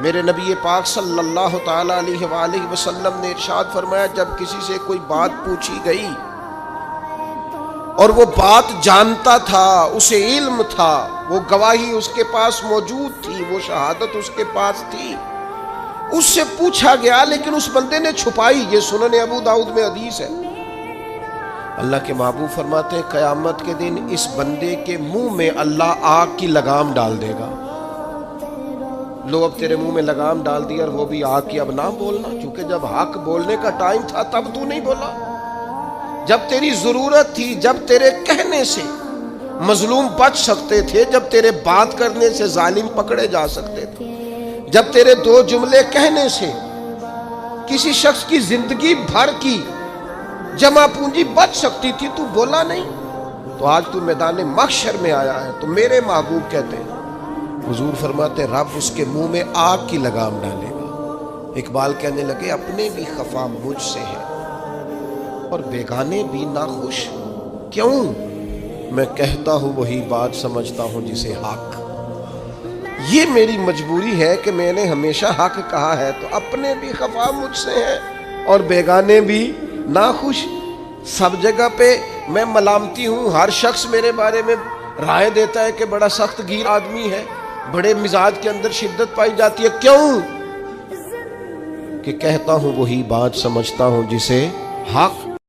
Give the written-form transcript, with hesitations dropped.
میرے نبی پاک صلی اللہ تعالی علیہ وآلہ وسلم نے ارشاد فرمایا، جب کسی سے کوئی بات پوچھی گئی اور وہ بات جانتا تھا، اسے علم تھا، وہ گواہی اس کے پاس موجود تھی، وہ شہادت اس کے پاس تھی، اس سے پوچھا گیا لیکن اس بندے نے چھپائی، یہ سنن ابو داؤد میں حدیث ہے، اللہ کے محبوب فرماتے ہیں قیامت کے دن اس بندے کے منہ میں اللہ آگ کی لگام ڈال دے گا۔ لو اب تیرے منہ میں لگام ڈال دی اور وہ بھی آگ کی، اب نہ بولنا، چونکہ جب حق بولنے کا ٹائم تھا تب تو نہیں بولا، جب تیری ضرورت تھی، جب تیرے کہنے سے مظلوم بچ سکتے تھے، جب تیرے بات کرنے سے ظالم پکڑے جا سکتے تھے، جب تیرے دو جملے کہنے سے کسی شخص کی زندگی بھر کی جمع پونجی بچ سکتی تھی، تو بولا نہیں، تو آج تو میدان محشر میں آیا ہے۔ تو میرے محبوب کہتے ہیں، حضور فرماتے ہیں رب اس کے منہ میں آگ کی لگام ڈالے گا۔ اقبال کہنے لگے اپنے بھی خفا مجھ سے ہے اور بیگانے بھی ناخوش، کیوں؟ میں کہتا ہوں وہی بات سمجھتا ہوں جسے حق۔ یہ میری مجبوری ہے کہ میں نے ہمیشہ حق کہا ہے، تو اپنے بھی خفا مجھ سے ہے اور بیگانے بھی ناخوش۔ سب جگہ پہ میں ملامتی ہوں، ہر شخص میرے بارے میں رائے دیتا ہے کہ بڑا سخت گیر آدمی ہے، بڑے مزاج کے اندر شدت پائی جاتی ہے، کیوں؟ کہ کہتا ہوں وہی بات سمجھتا ہوں جسے حق